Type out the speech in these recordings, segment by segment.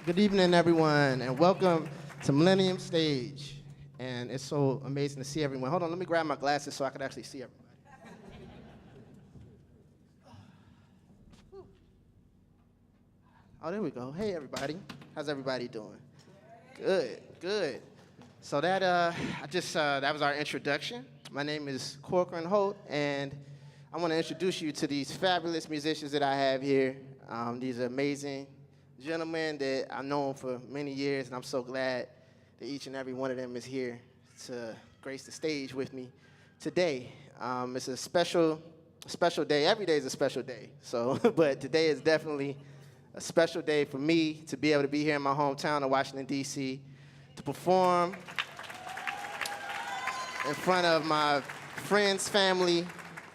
Good evening, everyone, and welcome to Millennium Stage. And it's so amazing to see everyone. Hold on, let me grab my glasses so I can actually see everybody. Oh, there we go. Hey, everybody. How's everybody doing? Good, good. So that that was our introduction. My name is Corcoran Holt, and I want to introduce you to these fabulous musicians that I have here. These are amazing gentlemen that I've known for many years, and I'm so glad that each and every one of them is here to grace the stage with me today. It's a special day. Every day is a special day. So, but today is definitely a special day for me to be able to be here in my hometown of Washington, D.C., to perform in front of my friends, family,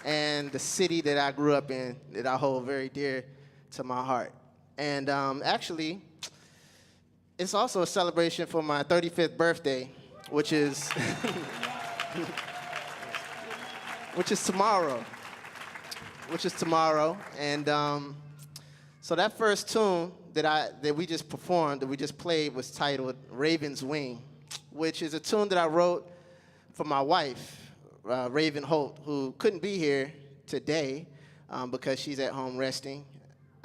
and the city that I grew up in, that I hold very dear to my heart. And actually, it's also a celebration for my 35th birthday, which is tomorrow. And so that first tune that we just performed, that we just played, was titled Raven's Wing, which is a tune that I wrote for my wife, Raven Holt, who couldn't be here today because she's at home resting.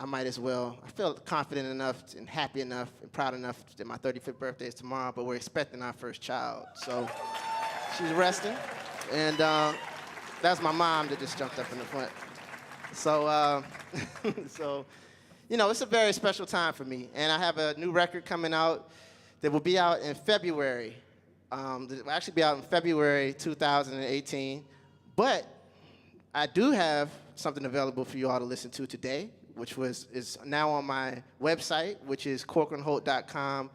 I might as well. I feel confident enough and happy enough and proud enough that my 35th birthday is tomorrow, but we're expecting our first child. So she's resting. And that's my mom that just jumped up in the front. So, it's a very special time for me. And I have a new record coming out that will be out in February. It will actually be out in February 2018. But I do have something available for you all to listen to today, which is now on my website, which is corcoranholt.com,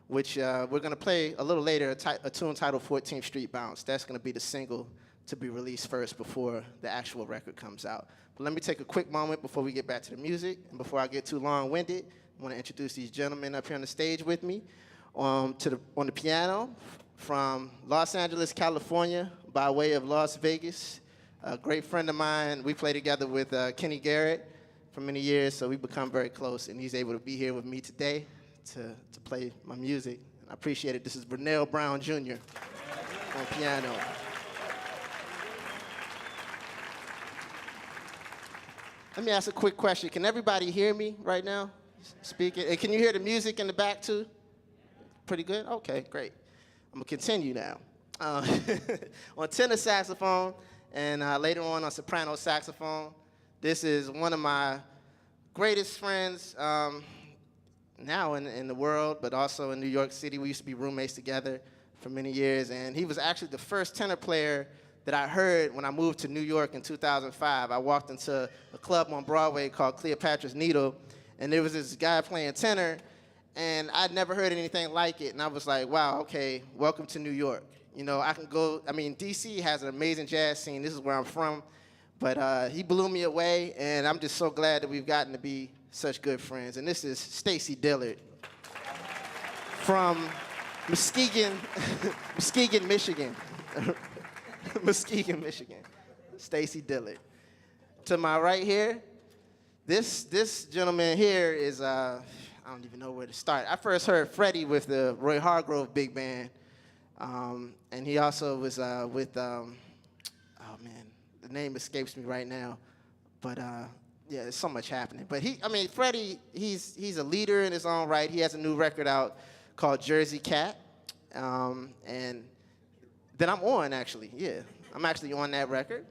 which we're going to play a little later, a tune titled 14th Street Bounce. That's going to be the single to be released first before the actual record comes out. But let me take a quick moment before we get back to the music, and before I get too long-winded, I want to introduce these gentlemen up here on the stage with me. On the piano, from Los Angeles, California, by way of Las Vegas, a great friend of mine. We play together with Kenny Garrett for many years, so we've become very close, and he's able to be here with me today to play my music. I appreciate it. This is Vernell Brown Jr. on piano. Let me ask a quick question. Can everybody hear me right now speaking? And can you hear the music in the back too? Pretty good? Okay, great. I'm going to continue now. On tenor saxophone and later on soprano saxophone, this is one of my greatest friends now in the world, but also in New York City. We used to be roommates together for many years, and he was actually the first tenor player that I heard when I moved to New York in 2005. I walked into a club on Broadway called Cleopatra's Needle, and there was this guy playing tenor, and I'd never heard anything like it, and I was like, wow, okay, welcome to New York. You know, D.C. has an amazing jazz scene. This is where I'm from. But he blew me away, and I'm just so glad that we've gotten to be such good friends. And this is Stacy Dillard from Muskegon, Michigan. Muskegon, Michigan. Stacy Dillard. To my right here, this gentleman here is, I don't even know where to start. I first heard Freddie with the Roy Hargrove Big Band, and he also was with, oh man, the name escapes me right now, but yeah, there's so much happening. But Freddie, he's a leader in his own right. He has a new record out called Jersey Cat, and that I'm on, actually. Yeah, I'm actually on that record.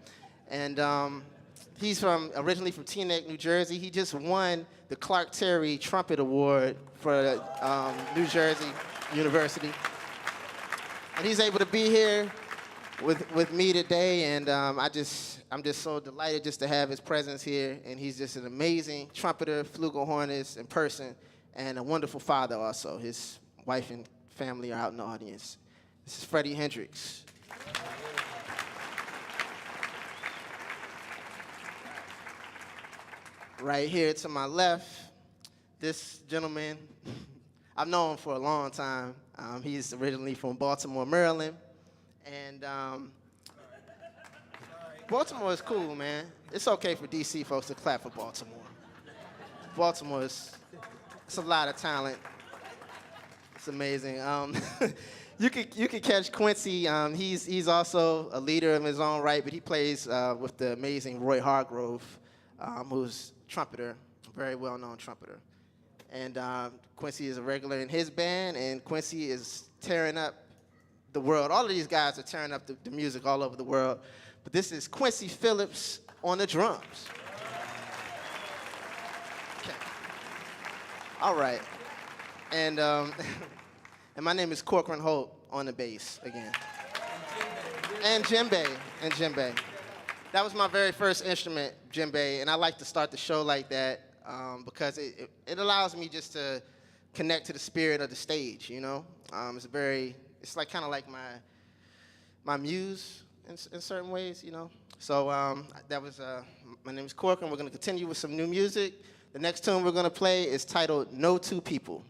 And he's originally from Teaneck, New Jersey. He just won the Clark Terry Trumpet Award for New Jersey University. And he's able to be here with me today, and I'm just so delighted just to have his presence here. And he's just an amazing trumpeter, flugelhornist in person, and a wonderful father also. His wife and family are out in the audience. This is Freddie Hendrix. Right here to my left, this gentleman, I've known him for a long time. He's originally from Baltimore, Maryland. And Baltimore is cool, man. It's okay for D.C. folks to clap for Baltimore. Baltimore is, it's a lot of talent. It's amazing. You could catch Quincy. He's also a leader in his own right, but he plays with the amazing Roy Hargrove, who's a trumpeter, a very well-known trumpeter. And Quincy is a regular in his band, and Quincy is tearing up the world. All of these guys are tearing up the music all over the world. But this is Quincy Phillips on the drums. Okay. All right. And and my name is Corcoran Holt on the bass again. And djembe. And djembe. That was my very first instrument, djembe, and I like to start the show like that because it allows me just to connect to the spirit of the stage, you know? It's like kind of like my muse in certain ways, you know? So my name is Corcoran. We're going to continue with some new music. The next tune we're going to play is titled No Two People.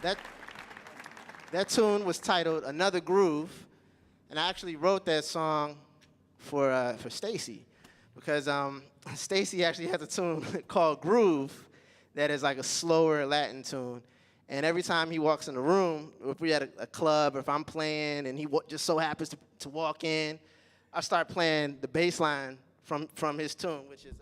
that that tune was titled "Another Groove," and I actually wrote that song for Stacy, because Stacy actually has a tune called "Groove" that is like a slower Latin tune. And every time he walks in the room, if we're at a club, or if I'm playing, and he just so happens to walk in, I start playing the bass line from his tune, which is.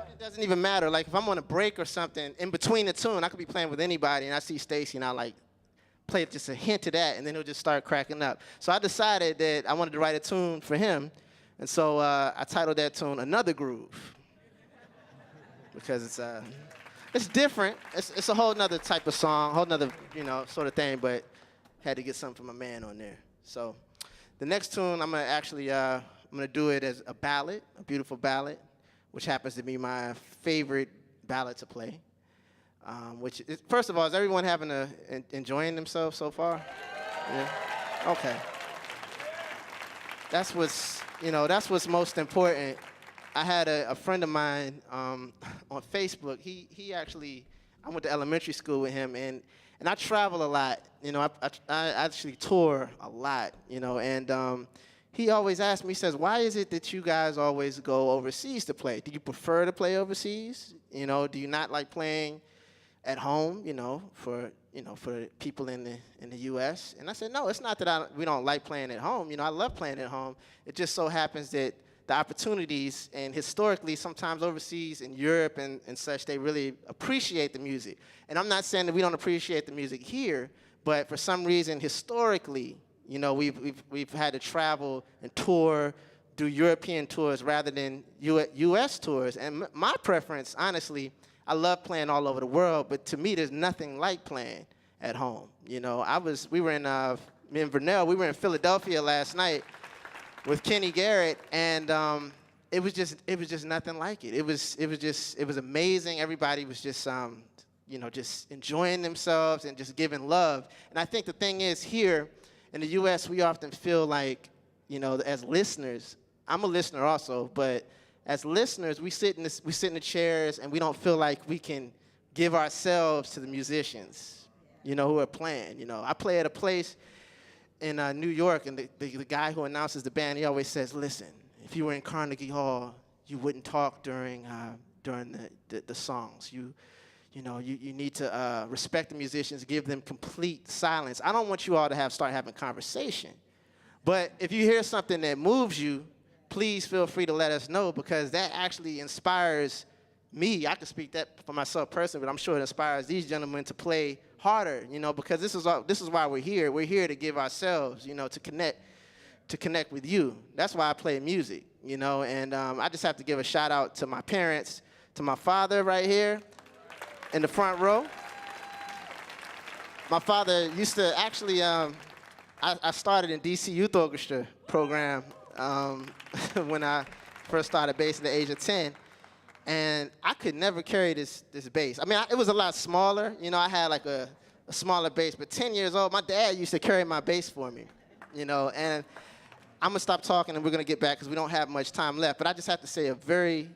It doesn't even matter. Like if I'm on a break or something, in between the tune, I could be playing with anybody, and I see Stacy, and I like play just a hint of that, and then he'll just start cracking up. So I decided that I wanted to write a tune for him, and so I titled that tune "Another Groove," because it's different. It's a whole nother type of song, whole nother sort of thing, but had to get something from a man on there. So the next tune, I'm gonna do it as a ballad, a beautiful ballad, which happens to be my favorite ballad to play. First of all, is everyone enjoying themselves so far? Yeah. Okay. That's what's most important. I had a friend of mine on Facebook. He actually, I went to elementary school with him, and I travel a lot. I actually tour a lot. And he always asks me, he says, "Why is it that you guys always go overseas to play? Do you prefer to play overseas? Do you not like playing at home? For people in the U.S." And I said, "No, it's not that we don't like playing at home. I love playing at home. It just so happens that the opportunities, and historically, sometimes overseas in Europe and such, they really appreciate the music. And I'm not saying that we don't appreciate the music here, but for some reason, historically, we've had to travel and tour, do European tours rather than U.S. tours. And my preference, honestly, I love playing all over the world, but to me, there's nothing like playing at home. Me and Vernell, we were in Philadelphia last night with Kenny Garrett, and it was just nothing like it. It was amazing. Everybody was just just enjoying themselves and just giving love. And I think the thing is, here in the U.S., we often feel like, as listeners, I'm a listener also, but as listeners, we sit in the chairs, and we don't feel like we can give ourselves to the musicians, who are playing. I play at a place in New York, and the guy who announces the band, he always says, "Listen, if you were in Carnegie Hall, you wouldn't talk during the songs. You need to respect the musicians, give them complete silence. I don't want you all to start having conversation, but if you hear something that moves you, please feel free to let us know, because that actually inspires me. I can speak that for myself personally, but I'm sure it inspires these gentlemen to play harder, because this is why we're here. We're here to give ourselves, to connect with you. That's why I play music, and I just have to give a shout out to my parents, to my father right here in the front row. My father used to actually, I started in DC Youth Orchestra program when I first started bass at the age of 10. And I could never carry this bass. I mean, it was a lot smaller. I had like a smaller bass. But 10 years old, my dad used to carry my bass for me. And I'm going to stop talking, and we're going to get back because we don't have much time left. But I just have to say a very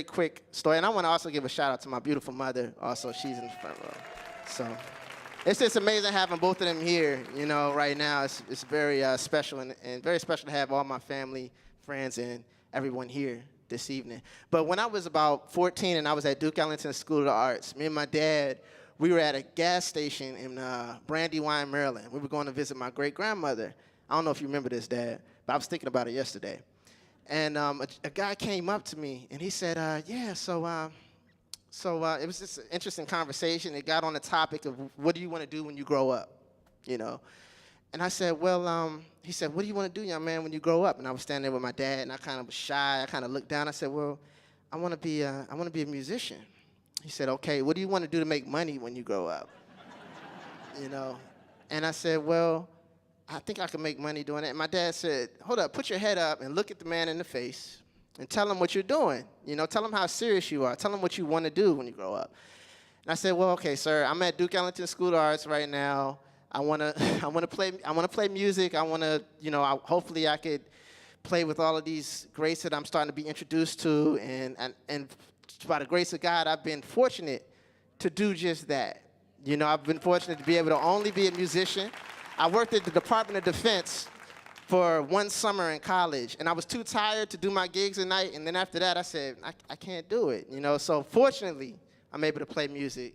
quick story. And I want to also give a shout out to my beautiful mother. Also, she's in the front row. So it's just amazing having both of them here, right now. It's very special, and very special to have all my family, friends, and everyone here this evening. But when I was about 14 and I was at Duke Ellington School of the Arts, me and my dad, we were at a gas station in Brandywine, Maryland. We were going to visit my great-grandmother. I don't know if you remember this, Dad, but I was thinking about it yesterday. And a guy came up to me, and he said, so it was just an interesting conversation. It got on the topic of, what do you want to do when you grow up, And I said, well, he said, what do you want to do, young man, when you grow up? And I was standing there with my dad, and I kind of was shy. I kind of looked down. I said, well, I want to be a musician. He said, okay, what do you want to do to make money when you grow up? And I said, well, I think I can make money doing it. And my dad said, hold up, put your head up and look at the man in the face and tell him what you're doing. Tell him how serious you are. Tell him what you want to do when you grow up. And I said, well, okay, sir, I'm at Duke Ellington School of Arts right now. I want to play music. I want to, hopefully I could play with all of these greats that I'm starting to be introduced to, and by the grace of God, I've been fortunate to do just that. You know, I've been fortunate to be able to only be a musician. I worked at the Department of Defense for one summer in college, and I was too tired to do my gigs at night, and then after that, I said, I can't do it, you know? So fortunately, I'm able to play music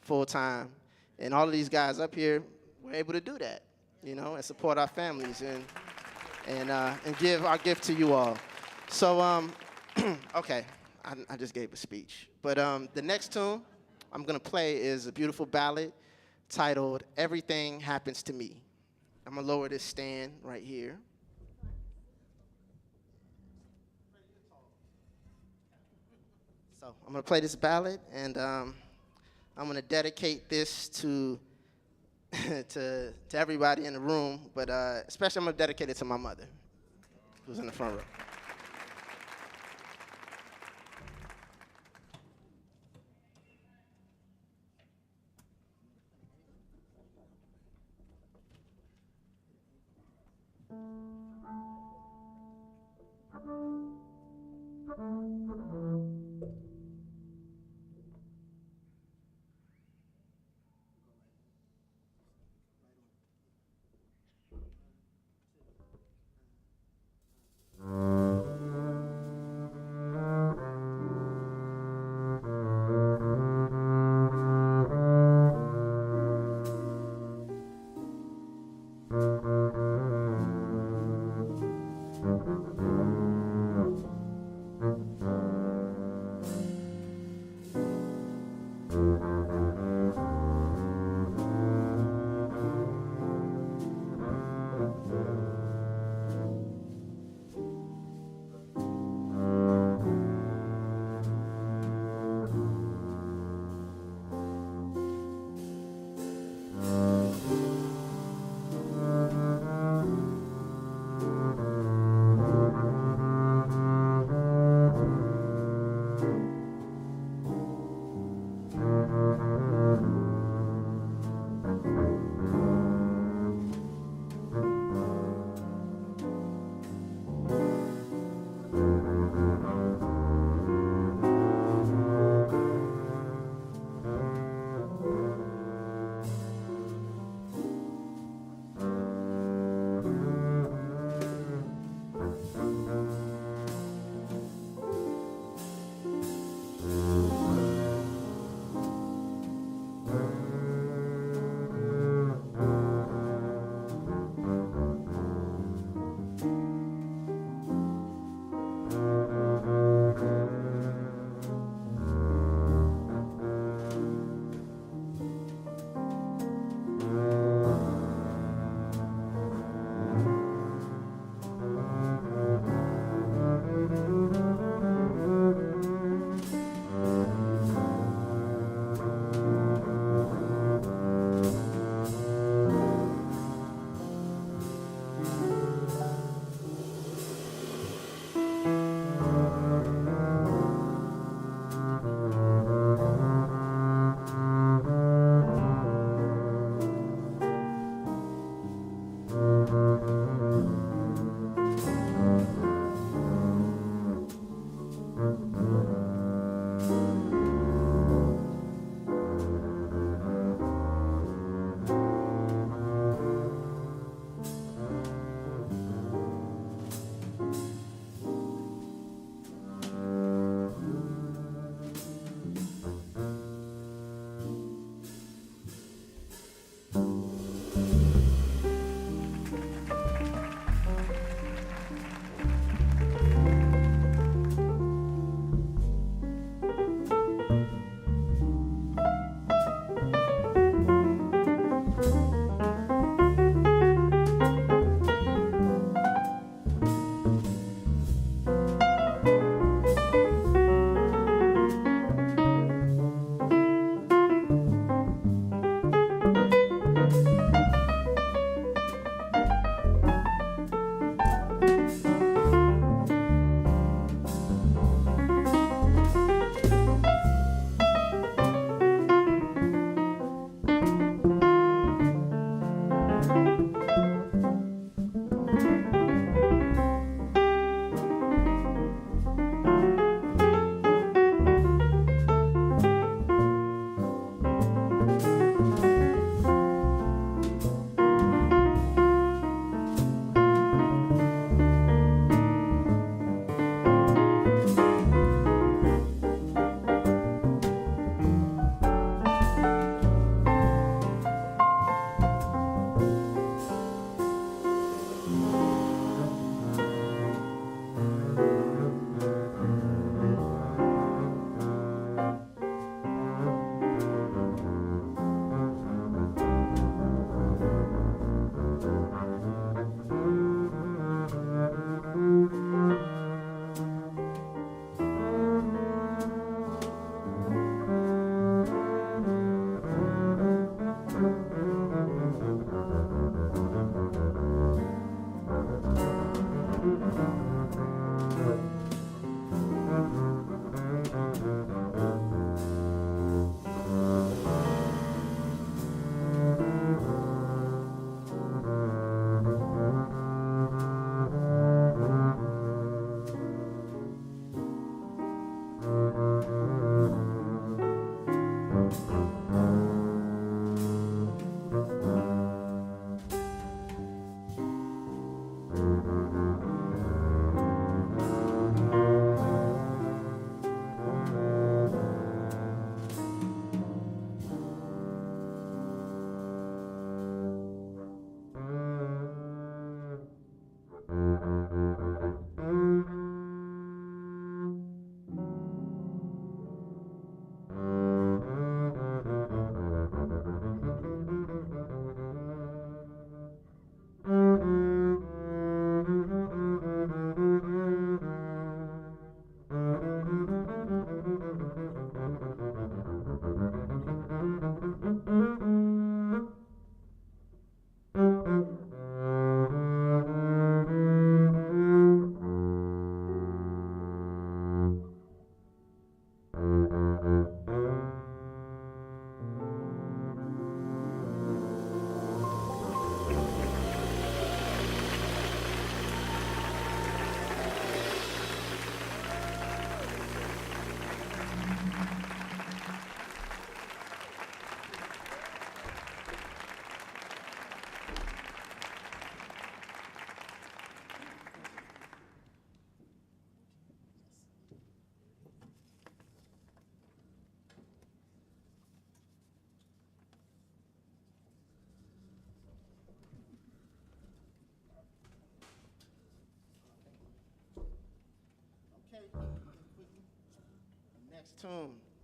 full-time, and all of these guys up here were able to do that, you know, and support our families and give our gift to you all. So, okay, I just gave a speech. But the next tune I'm gonna play is a beautiful ballad titled Everything Happens to Me. I'm gonna lower this stand right here. So I'm gonna play this ballad, and I'm gonna dedicate this to to everybody in the room, but especially I'm gonna dedicate it to my mother, who's in the front row.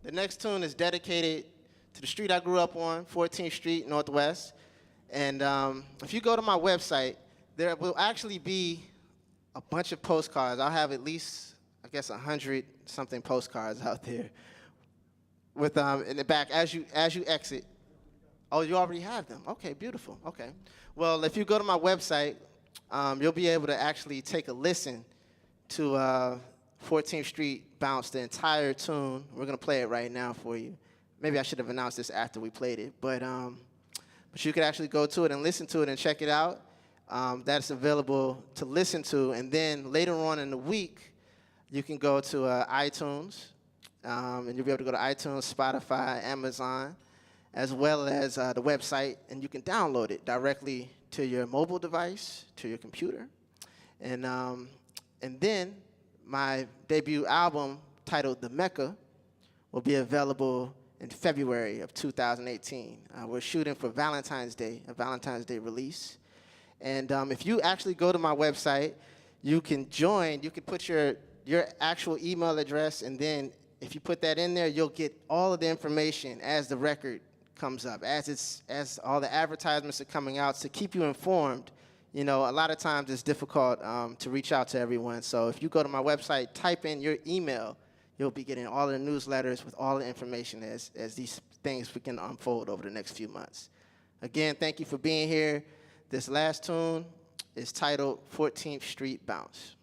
The next tune is dedicated to the street I grew up on, 14th Street Northwest. And if you go to my website, there will actually be a bunch of postcards. I'll have at least, I guess, 100-something postcards out there with in the back as you exit. Oh, you already have them. Okay, beautiful. Okay. Well, if you go to my website, you'll be able to actually take a listen to 14th Street Bounce, the entire tune. We're going to play it right now for you. Maybe I should have announced this after we played it, but you could actually go to it and listen to it and check it out. That's available to listen to, and then later on in the week, you can go to iTunes, and you'll be able to go to iTunes, Spotify, Amazon, as well as the website, and you can download it directly to your mobile device, to your computer. And then my debut album, titled The Mecca, will be available in February of 2018. We're shooting for Valentine's Day, a Valentine's Day release. And if you actually go to my website, you can join, you can put your actual email address, and then if you put that in there, you'll get all of the information as the record comes up, as all the advertisements are coming out, to keep you informed. You know, a lot of times it's difficult to reach out to everyone. So if you go to my website, type in your email, you'll be getting all the newsletters with all the information as these things begin to unfold over the next few months. Again, thank you for being here. This last tune is titled 14th Street Bounce.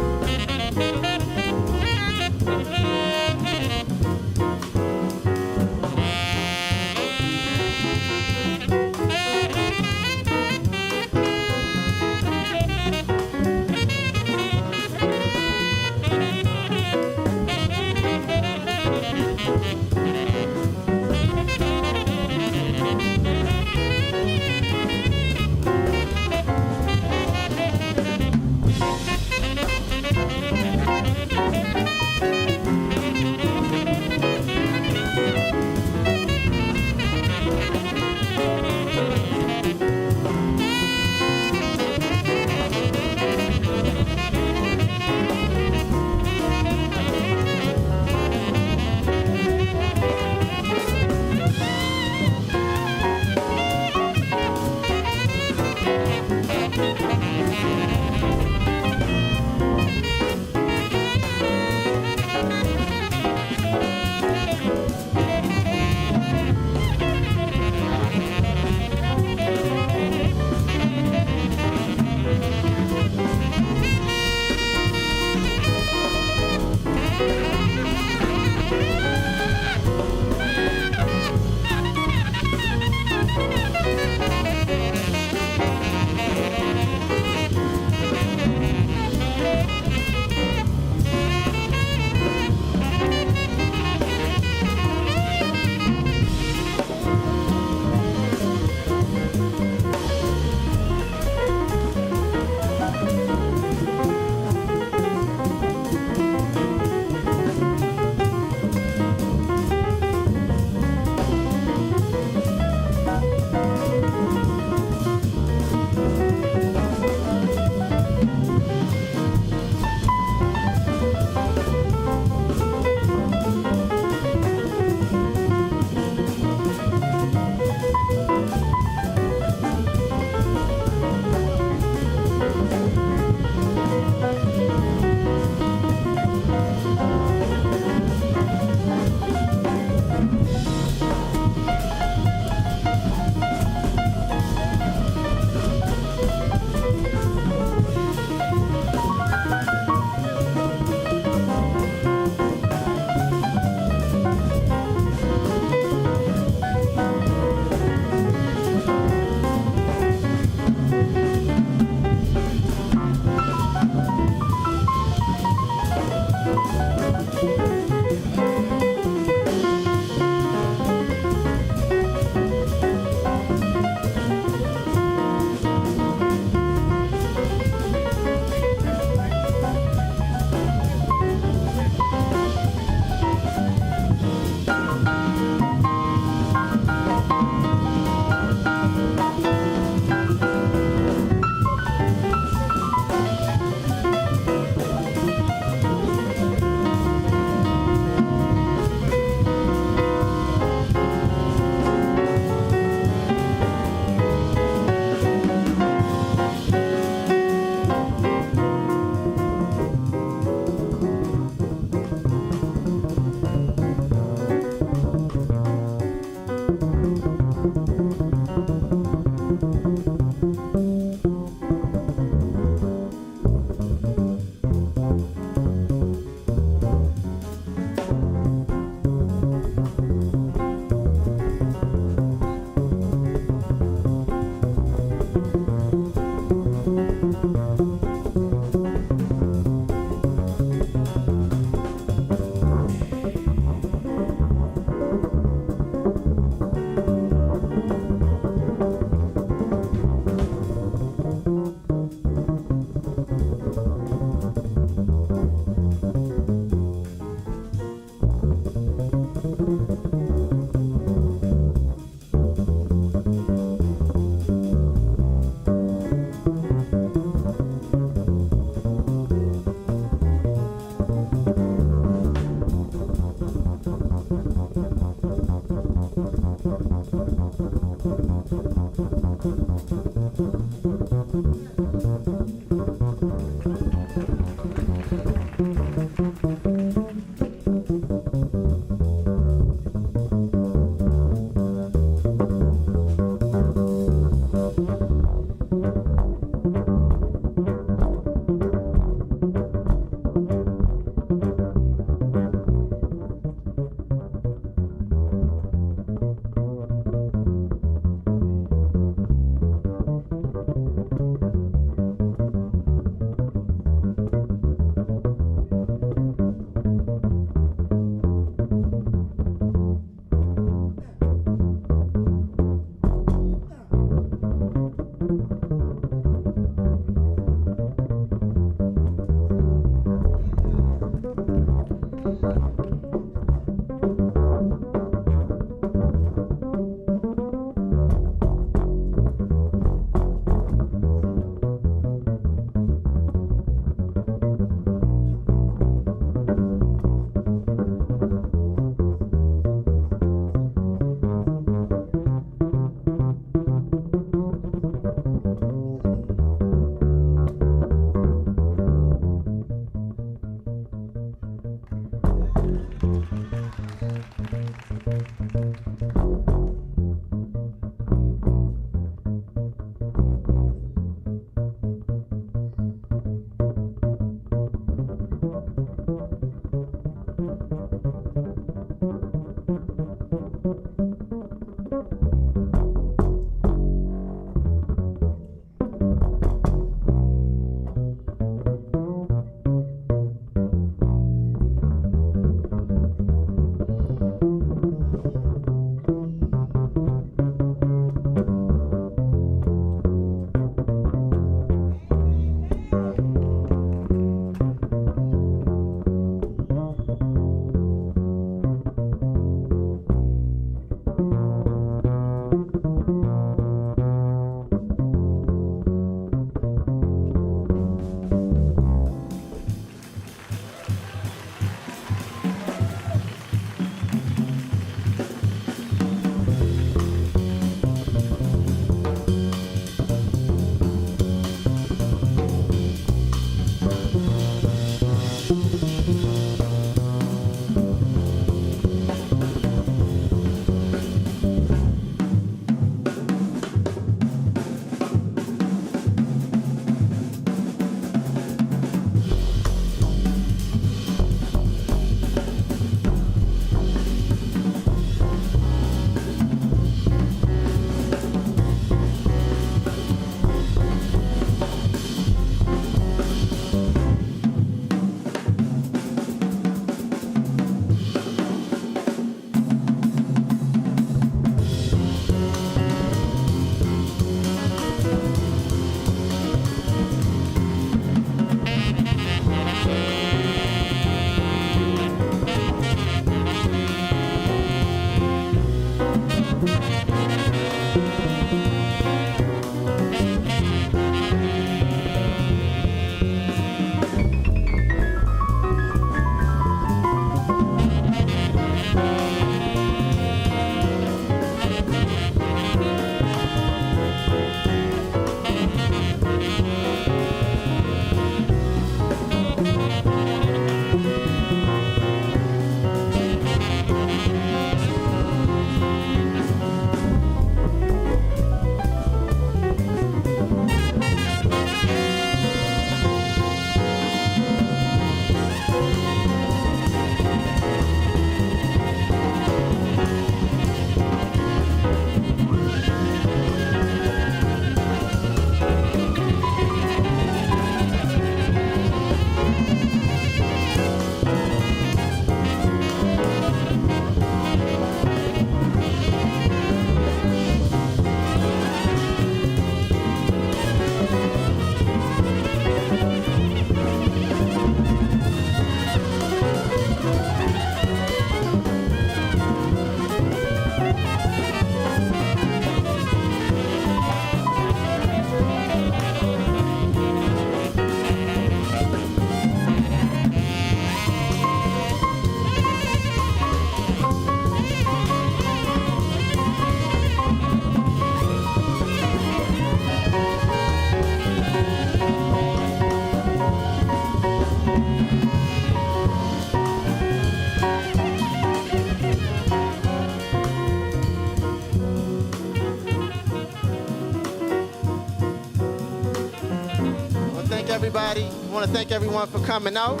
I want to thank everyone for coming out.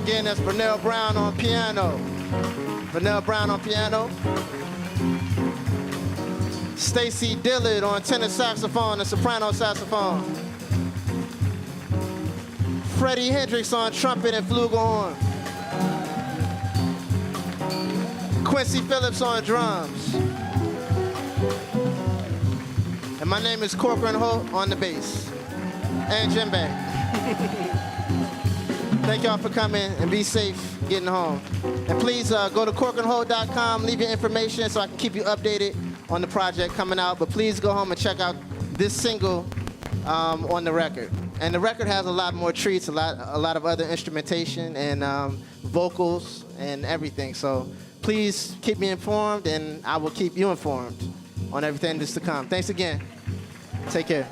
Again, that's Vernell Brown on piano. Vernell Brown on piano. Stacy Dillard on tenor saxophone and soprano saxophone. Freddie Hendrix on trumpet and flugelhorn. Quincy Phillips on drums. And my name is Corcoran Holt on the bass. And djembe. Thank y'all for coming, and be safe getting home. And please go to corcoranholt.com, leave your information so I can keep you updated on the project coming out. But please go home and check out this single on the record. And the record has a lot more treats, a lot of other instrumentation and vocals and everything. So please keep me informed, and I will keep you informed on everything that's to come. Thanks again. Take care.